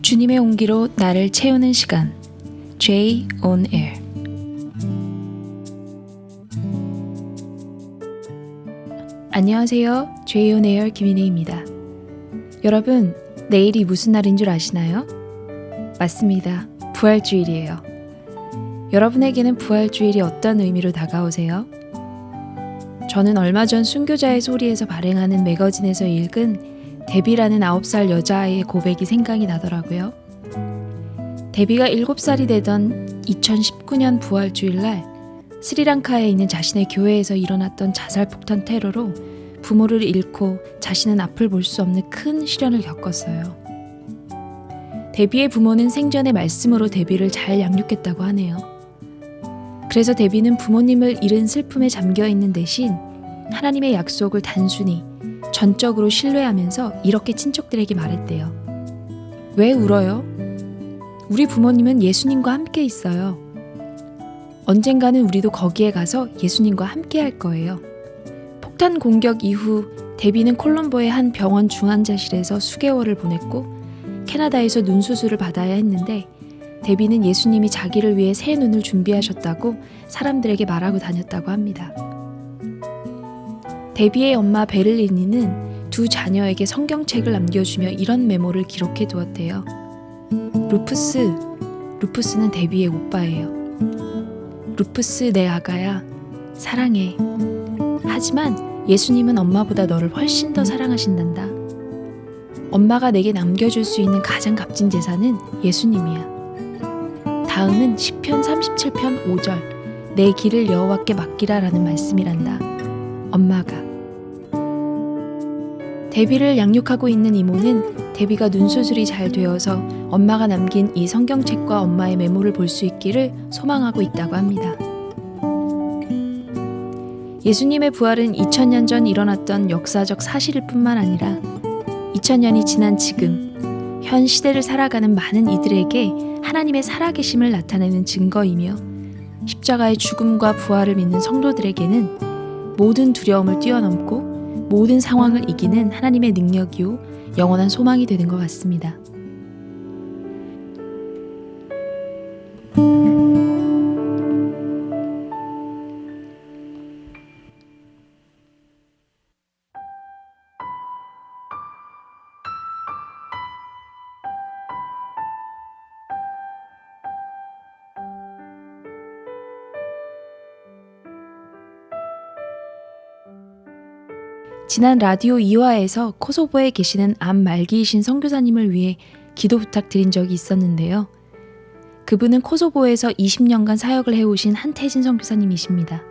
주님의 온기로 나를 채우는 시간 J on Air. 안녕하세요. J on Air 김인혜입니다. 여러분, 내일이 무슨 날인 줄 아시나요? 맞습니다. 부활주일이에요. 여러분에게는 부활주일이 어떤 의미로 다가오세요? 저는 얼마 전 순교자의 소리에서 발행하는 매거진에서 읽은 데비라는 9살 여자아이의 고백이 생각이 나더라고요. 데비가 7살이 되던 2019년 부활주일날 스리랑카에 있는 자신의 교회에서 일어났던 자살폭탄 테러로 부모를 잃고 자신은 앞을 볼 수 없는 큰 시련을 겪었어요. 데비의 부모는 생전의 말씀으로 데비를 잘 양육했다고 하네요. 그래서 데비는 부모님을 잃은 슬픔에 잠겨있는 대신 하나님의 약속을 단순히 전적으로 신뢰하면서 이렇게 친척들에게 말했대요. 왜 울어요? 우리 부모님은 예수님과 함께 있어요. 언젠가는 우리도 거기에 가서 예수님과 함께 할 거예요. 폭탄 공격 이후 데비는 콜롬보의 한 병원 중환자실에서 수개월을 보냈고 캐나다에서 눈 수술을 받아야 했는데 데비는 예수님이 자기를 위해 새 눈을 준비하셨다고 사람들에게 말하고 다녔다고 합니다. 데비의 엄마 베를리니는 두 자녀에게 성경책을 남겨주며 이런 메모를 기록해 두었대요. 루푸스는 데비의 오빠예요. 루푸스 내 아가야, 사랑해. 하지만 예수님은 엄마보다 너를 훨씬 더 사랑하신단다. 엄마가 내게 남겨줄 수 있는 가장 값진 재산은 예수님이야. 다음은 시편 37편 5절 내 길을 여호와께 맡기라 라는 말씀이란다. 엄마가. 데비를 양육하고 있는 이모는 데비가 눈수술이 잘 되어서 엄마가 남긴 이 성경책과 엄마의 메모를 볼 수 있기를 소망하고 있다고 합니다. 예수님의 부활은 2000년 전 일어났던 역사적 사실일 뿐만 아니라 2000년이 지난 지금 현 시대를 살아가는 많은 이들에게 하나님의 살아계심을 나타내는 증거이며 십자가의 죽음과 부활을 믿는 성도들에게는 모든 두려움을 뛰어넘고 모든 상황을 이기는 하나님의 능력이요 영원한 소망이 되는 것 같습니다. 지난 라디오 2화에서 코소보에 계시는 암 말기이신 선교사님을 위해 기도 부탁드린 적이 있었는데요. 그분은 코소보에서 20년간 사역을 해오신 한태진 선교사님이십니다.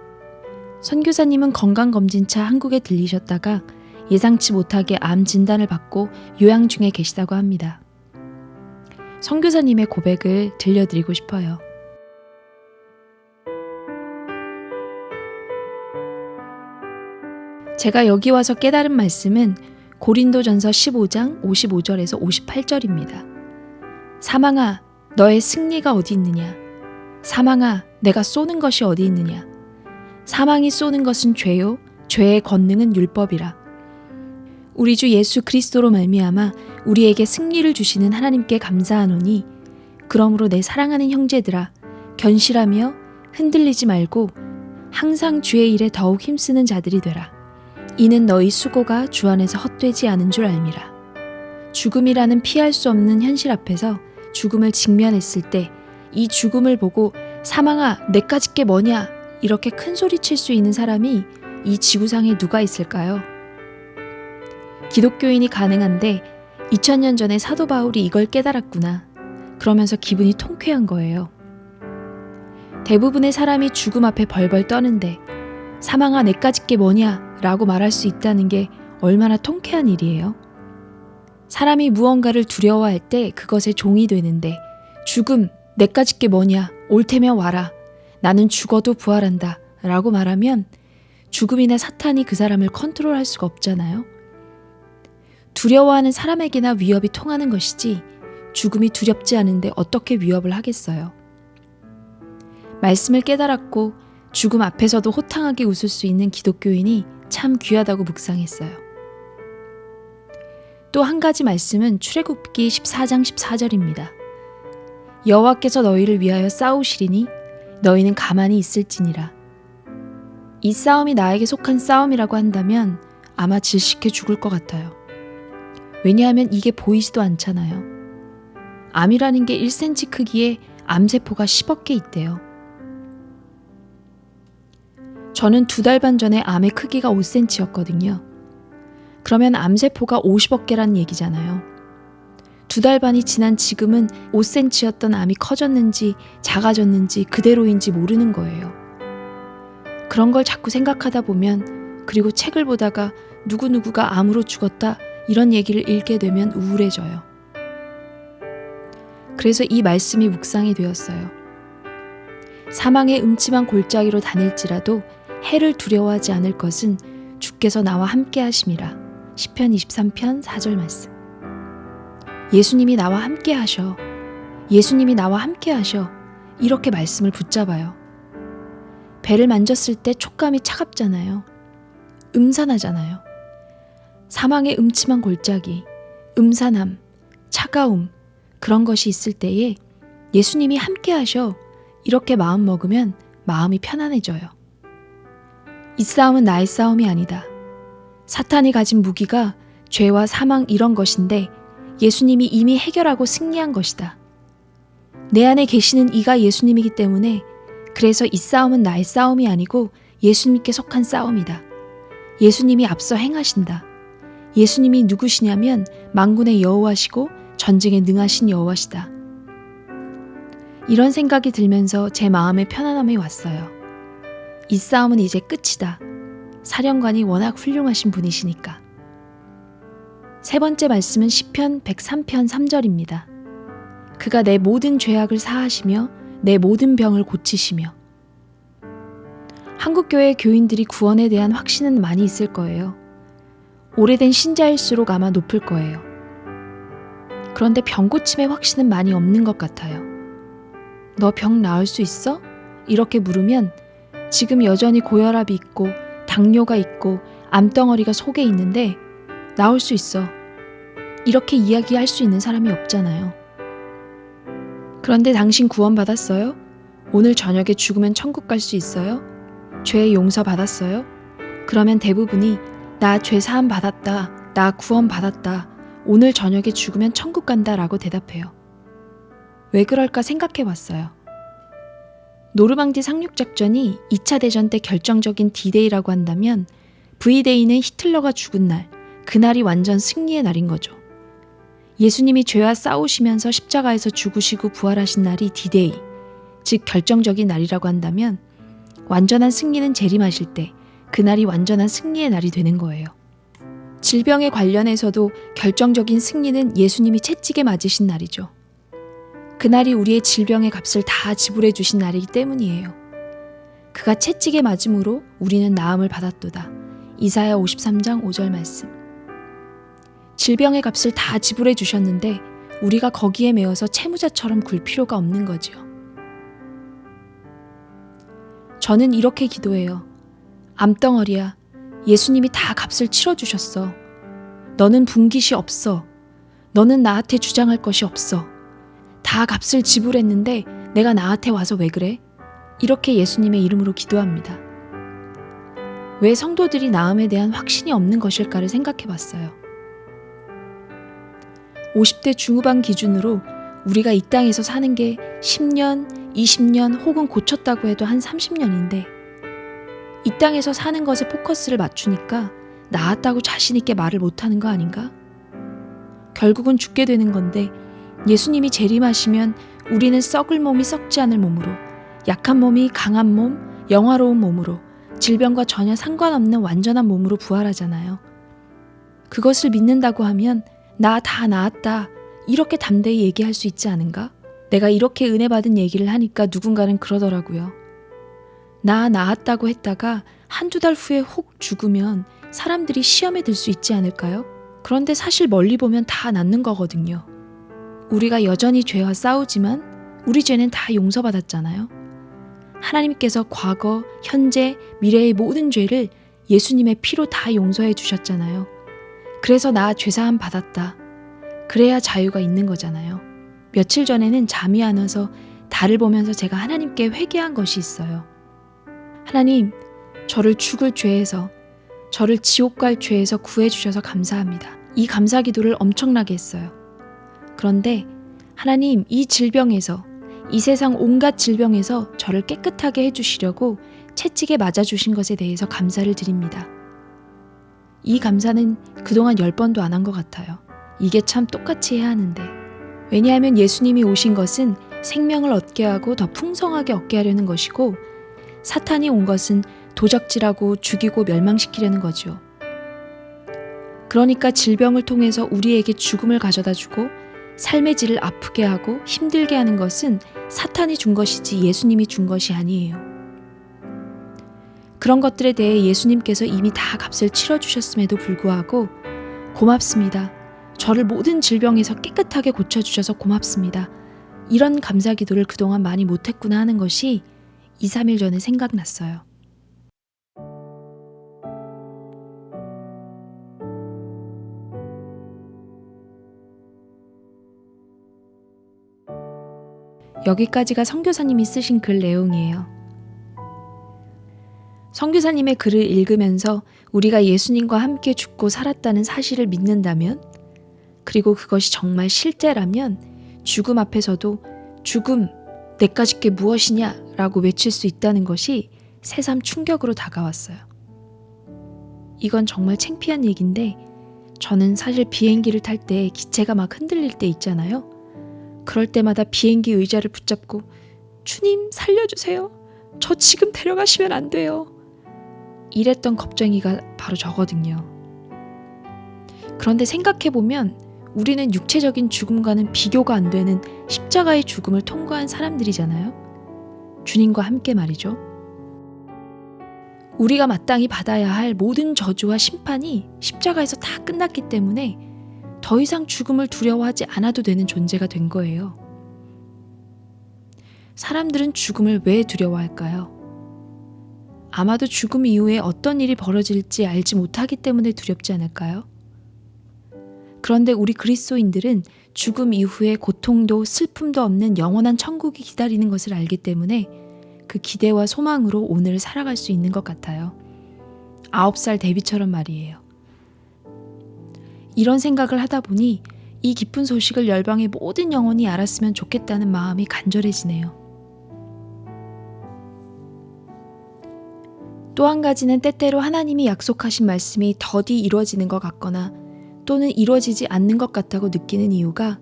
선교사님은 건강검진차 한국에 들리셨다가 예상치 못하게 암 진단을 받고 요양 중에 계시다고 합니다. 선교사님의 고백을 들려드리고 싶어요. 제가 여기 와서 깨달은 말씀은 고린도전서 15장 55절에서 58절입니다. 사망아, 너의 승리가 어디 있느냐? 사망아, 내가 쏘는 것이 어디 있느냐? 사망이 쏘는 것은 죄요, 죄의 권능은 율법이라. 우리 주 예수 그리스도로 말미암아 우리에게 승리를 주시는 하나님께 감사하노니, 그러므로 내 사랑하는 형제들아, 견실하며 흔들리지 말고 항상 주의 일에 더욱 힘쓰는 자들이 되라. 이는 너희 수고가 주 안에서 헛되지 않은 줄 알미라. 죽음이라는 피할 수 없는 현실 앞에서 죽음을 직면했을 때 이 죽음을 보고 사망아 내까짓 게 뭐냐 이렇게 큰 소리 칠 수 있는 사람이 이 지구상에 누가 있을까요? 기독교인이 가능한데 2000년 전에 사도 바울이 이걸 깨달았구나. 그러면서 기분이 통쾌한 거예요. 대부분의 사람이 죽음 앞에 벌벌 떠는데 사망아 내까짓 게 뭐냐 라고 말할 수 있다는 게 얼마나 통쾌한 일이에요. 사람이 무언가를 두려워할 때 그것의 종이 되는데 죽음 내까짓 게 뭐냐 올 테면 와라 나는 죽어도 부활한다 라고 말하면 죽음이나 사탄이 그 사람을 컨트롤할 수가 없잖아요. 두려워하는 사람에게나 위협이 통하는 것이지 죽음이 두렵지 않은데 어떻게 위협을 하겠어요. 말씀을 깨달았고 죽음 앞에서도 호탕하게 웃을 수 있는 기독교인이 참 귀하다고 묵상했어요. 또 한 가지 말씀은 출애굽기 14장 14절입니다. 여호와께서 너희를 위하여 싸우시리니 너희는 가만히 있을지니라. 이 싸움이 나에게 속한 싸움이라고 한다면 아마 질식해 죽을 것 같아요. 왜냐하면 이게 보이지도 않잖아요. 암이라는 게 1cm 크기에 암세포가 10억 개 있대요. 저는 2달 반 전에 암의 크기가 5cm였거든요. 그러면 암세포가 50억 개란 얘기잖아요. 2달 반이 지난 지금은 5cm였던 암이 커졌는지 작아졌는지 그대로인지 모르는 거예요. 그런 걸 자꾸 생각하다 보면, 그리고 책을 보다가 누구누구가 암으로 죽었다 이런 얘기를 읽게 되면 우울해져요. 그래서 이 말씀이 묵상이 되었어요. 사망의 음침한 골짜기로 다닐지라도 해를 두려워하지 않을 것은 주께서 나와 함께 하심이라. 시편 23편 4절 말씀. 예수님이 나와 함께 하셔. 예수님이 나와 함께 하셔. 이렇게 말씀을 붙잡아요. 배를 만졌을 때 촉감이 차갑잖아요. 음산하잖아요. 사망의 음침한 골짜기, 음산함, 차가움, 그런 것이 있을 때에 예수님이 함께 하셔. 이렇게 마음 먹으면 마음이 편안해져요. 이 싸움은 나의 싸움이 아니다. 사탄이 가진 무기가 죄와 사망 이런 것인데 예수님이 이미 해결하고 승리한 것이다. 내 안에 계시는 이가 예수님이기 때문에, 그래서 이 싸움은 나의 싸움이 아니고 예수님께 속한 싸움이다. 예수님이 앞서 행하신다. 예수님이 누구시냐면 만군의 여호와시고 전쟁에 능하신 여호와시다. 이런 생각이 들면서 제 마음에 편안함이 왔어요. 이 싸움은 이제 끝이다. 사령관이 워낙 훌륭하신 분이시니까. 세 번째 말씀은 시편 103편 3절입니다. 그가 내 모든 죄악을 사하시며 내 모든 병을 고치시며. 한국교회 교인들이 구원에 대한 확신은 많이 있을 거예요. 오래된 신자일수록 아마 높을 거예요. 그런데 병 고침의 확신은 많이 없는 것 같아요. 너 병 나을 수 있어? 이렇게 물으면 지금 여전히 고혈압이 있고 당뇨가 있고 암덩어리가 속에 있는데 나을 수 있어. 이렇게 이야기할 수 있는 사람이 없잖아요. 그런데 당신 구원받았어요? 오늘 저녁에 죽으면 천국 갈 수 있어요? 죄 용서 받았어요? 그러면 대부분이 나 죄 사함 받았다. 나 구원 받았다. 오늘 저녁에 죽으면 천국 간다 라고 대답해요. 왜 그럴까 생각해 봤어요. 노르망디 상륙작전이 2차 대전 때 결정적인 D-Day라고 한다면 V-Day는 히틀러가 죽은 날, 그날이 완전 승리의 날인 거죠. 예수님이 죄와 싸우시면서 십자가에서 죽으시고 부활하신 날이 D-Day, 즉 결정적인 날이라고 한다면 완전한 승리는 재림하실 때 그날이 완전한 승리의 날이 되는 거예요. 질병에 관련해서도 결정적인 승리는 예수님이 채찍에 맞으신 날이죠. 그날이 우리의 질병의 값을 다 지불해 주신 날이기 때문이에요. 그가 채찍에 맞음으로 우리는 나음을 받았도다. 이사야 53장 5절 말씀. 질병의 값을 다 지불해 주셨는데 우리가 거기에 매여서 채무자처럼 굴 필요가 없는 거지요. 저는 이렇게 기도해요. 암덩어리야, 예수님이 다 값을 치러주셨어. 너는 분깃이 없어. 너는 나한테 주장할 것이 없어. 다 값을 지불했는데 내가 나한테 와서 왜 그래? 이렇게 예수님의 이름으로 기도합니다. 왜 성도들이 나음에 대한 확신이 없는 것일까를 생각해 봤어요. 50대 중후반 기준으로 우리가 이 땅에서 사는 게 10년, 20년 혹은 고쳤다고 해도 한 30년인데 이 땅에서 사는 것에 포커스를 맞추니까 나았다고 자신 있게 말을 못하는 거 아닌가? 결국은 죽게 되는 건데 예수님이 재림하시면 우리는 썩을 몸이 썩지 않을 몸으로, 약한 몸이 강한 몸, 영화로운 몸으로, 질병과 전혀 상관없는 완전한 몸으로 부활하잖아요. 그것을 믿는다고 하면 나 다 나았다 이렇게 담대히 얘기할 수 있지 않은가? 내가 이렇게 은혜 받은 얘기를 하니까 누군가는 그러더라고요. 나 나았다고 했다가 한두 달 후에 혹 죽으면 사람들이 시험에 들 수 있지 않을까요? 그런데 사실 멀리 보면 다 낫는 거거든요. 우리가 여전히 죄와 싸우지만 우리 죄는 다 용서받았잖아요. 하나님께서 과거, 현재, 미래의 모든 죄를 예수님의 피로 다 용서해 주셨잖아요. 그래서 나 죄사함 받았다. 그래야 자유가 있는 거잖아요. 며칠 전에는 잠이 안 와서 달을 보면서 제가 하나님께 회개한 것이 있어요. 하나님, 저를 죽을 죄에서, 저를 지옥 갈 죄에서 구해주셔서 감사합니다. 이 감사 기도를 엄청나게 했어요. 그런데 하나님, 이 질병에서, 이 세상 온갖 질병에서 저를 깨끗하게 해주시려고 채찍에 맞아주신 것에 대해서 감사를 드립니다. 이 감사는 그동안 10번도 안 한 것 같아요. 이게 참 똑같이 해야 하는데. 왜냐하면 예수님이 오신 것은 생명을 얻게 하고 더 풍성하게 얻게 하려는 것이고, 사탄이 온 것은 도적질하고 죽이고 멸망시키려는 거죠. 그러니까 질병을 통해서 우리에게 죽음을 가져다 주고 삶의 질을 아프게 하고 힘들게 하는 것은 사탄이 준 것이지 예수님이 준 것이 아니에요. 그런 것들에 대해 예수님께서 이미 다 값을 치러주셨음에도 불구하고 고맙습니다. 저를 모든 질병에서 깨끗하게 고쳐주셔서 고맙습니다. 이런 감사 기도를 그동안 많이 못했구나 하는 것이 2, 3일 전에 생각났어요. 여기까지가 선교사님이 쓰신 글 내용이에요. 선교사님의 글을 읽으면서 우리가 예수님과 함께 죽고 살았다는 사실을 믿는다면, 그리고 그것이 정말 실제라면 죽음 앞에서도 죽음, 내까짓 게 무엇이냐 라고 외칠 수 있다는 것이 새삼 충격으로 다가왔어요. 이건 정말 창피한 얘기인데, 저는 사실 비행기를 탈 때 기체가 막 흔들릴 때 있잖아요. 그럴 때마다 비행기 의자를 붙잡고 주님 살려주세요. 저 지금 데려가시면 안 돼요. 이랬던 겁쟁이가 바로 저거든요. 그런데 생각해보면 우리는 육체적인 죽음과는 비교가 안 되는 십자가의 죽음을 통과한 사람들이잖아요. 주님과 함께 말이죠. 우리가 마땅히 받아야 할 모든 저주와 심판이 십자가에서 다 끝났기 때문에 더 이상 죽음을 두려워하지 않아도 되는 존재가 된 거예요. 사람들은 죽음을 왜 두려워할까요? 아마도 죽음 이후에 어떤 일이 벌어질지 알지 못하기 때문에 두렵지 않을까요? 그런데 우리 그리스도인들은 죽음 이후에 고통도 슬픔도 없는 영원한 천국이 기다리는 것을 알기 때문에 그 기대와 소망으로 오늘을 살아갈 수 있는 것 같아요. 9살 데뷔처럼 말이에요. 이런 생각을 하다 보니 이 기쁜 소식을 열방의 모든 영혼이 알았으면 좋겠다는 마음이 간절해지네요. 또 한 가지는 때때로 하나님이 약속하신 말씀이 더디 이루어지는 것 같거나 또는 이루어지지 않는 것 같다고 느끼는 이유가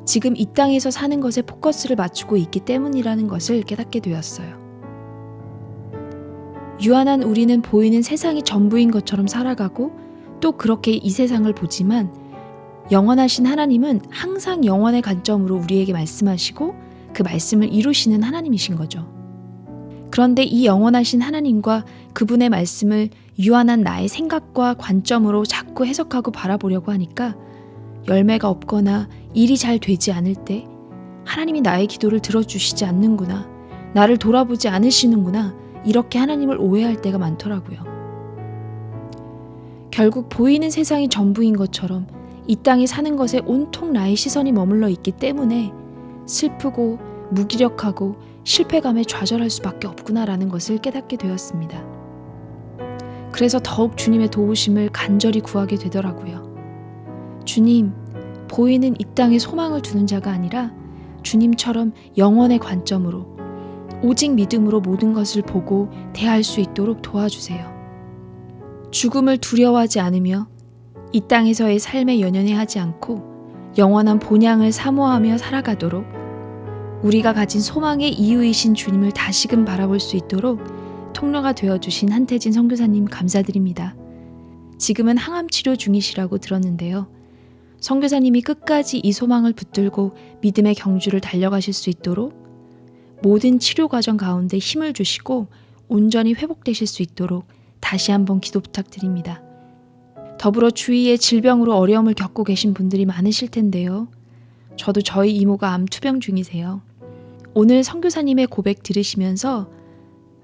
지금 이 땅에서 사는 것에 포커스를 맞추고 있기 때문이라는 것을 깨닫게 되었어요. 유한한 우리는 보이는 세상이 전부인 것처럼 살아가고 또 그렇게 이 세상을 보지만 영원하신 하나님은 항상 영원의 관점으로 우리에게 말씀하시고 그 말씀을 이루시는 하나님이신 거죠. 그런데 이 영원하신 하나님과 그분의 말씀을 유한한 나의 생각과 관점으로 자꾸 해석하고 바라보려고 하니까 열매가 없거나 일이 잘 되지 않을 때 하나님이 나의 기도를 들어주시지 않는구나, 나를 돌아보지 않으시는구나, 이렇게 하나님을 오해할 때가 많더라고요. 결국 보이는 세상이 전부인 것처럼 이 땅에 사는 것에 온통 나의 시선이 머물러 있기 때문에 슬프고 무기력하고 실패감에 좌절할 수밖에 없구나라는 것을 깨닫게 되었습니다. 그래서 더욱 주님의 도우심을 간절히 구하게 되더라고요. 주님, 보이는 이 땅에 소망을 두는 자가 아니라 주님처럼 영원의 관점으로 오직 믿음으로 모든 것을 보고 대할 수 있도록 도와주세요. 죽음을 두려워하지 않으며 이 땅에서의 삶에 연연해하지 않고 영원한 본향을 사모하며 살아가도록 우리가 가진 소망의 이유이신 주님을 다시금 바라볼 수 있도록 통로가 되어주신 한태진 선교사님 감사드립니다. 지금은 항암 치료 중이시라고 들었는데요. 선교사님이 끝까지 이 소망을 붙들고 믿음의 경주를 달려가실 수 있도록 모든 치료 과정 가운데 힘을 주시고 온전히 회복되실 수 있도록 다시 한번 기도 부탁드립니다. 더불어 주위에 질병으로 어려움을 겪고 계신 분들이 많으실 텐데요. 저도 저희 이모가 암 투병 중이세요. 오늘 선교사님의 고백 들으시면서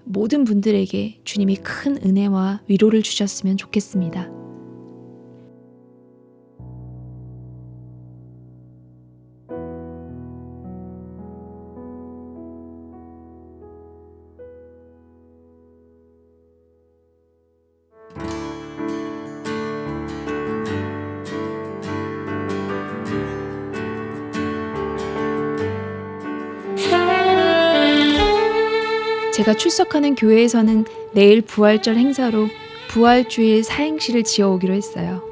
모든 분들에게 주님이 큰 은혜와 위로를 주셨으면 좋겠습니다. 제가 출석하는 교회에서는 내일 부활절 행사로 부활주일 사행시를 지어오기로 했어요.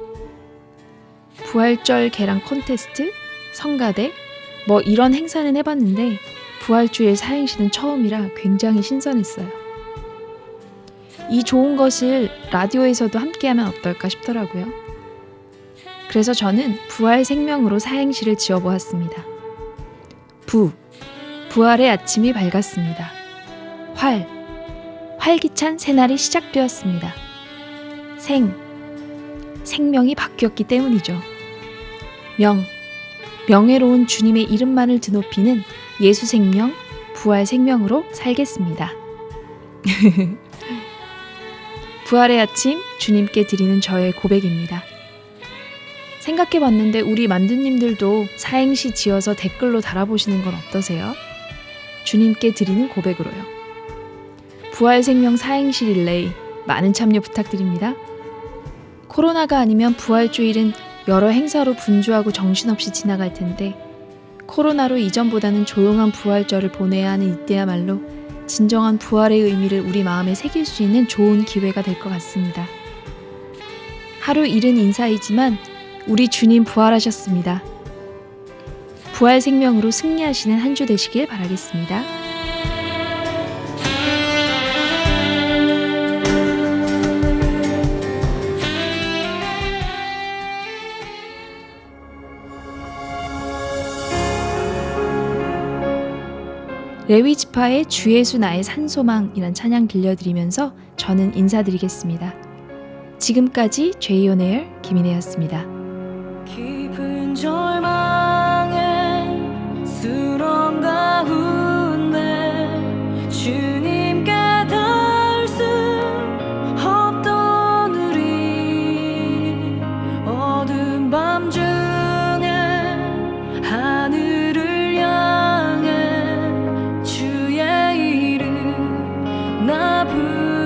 부활절 계란 콘테스트, 성가대, 뭐 이런 행사는 해봤는데 부활주일 사행시는 처음이라 굉장히 신선했어요. 이 좋은 것을 라디오에서도 함께하면 어떨까 싶더라고요. 그래서 저는 부활 생명으로 사행시를 지어보았습니다. 부활의 아침이 밝았습니다. 활기찬 새날이 시작되었습니다. 생명이 바뀌었기 때문이죠. 명예로운 주님의 이름만을 드높이는 예수 생명, 부활 생명으로 살겠습니다. 부활의 아침, 주님께 드리는 저의 고백입니다. 생각해봤는데 우리 만두님들도 사행시 지어서 댓글로 달아보시는 건 어떠세요? 주님께 드리는 고백으로요. 부활생명 사행시 릴레이 많은 참여 부탁드립니다. 코로나가 아니면 부활주일은 여러 행사로 분주하고 정신없이 지나갈 텐데 코로나로 이전보다는 조용한 부활절을 보내야 하는 이때야말로 진정한 부활의 의미를 우리 마음에 새길 수 있는 좋은 기회가 될 것 같습니다. 하루 이른 인사이지만 우리 주님 부활하셨습니다. 부활 생명으로 승리하시는 한 주 되시길 바라겠습니다. 레위지파의 주 예수 나의 산소망이란 찬양 들려드리면서 저는 인사드리겠습니다. 지금까지 제이온에어 김인혜였습니다. 깊은 절망의 수렁 가운데 주님께 닿을 수 없던 우리 어두운 밤 중에 하늘을 향해 주의 이름 나 부르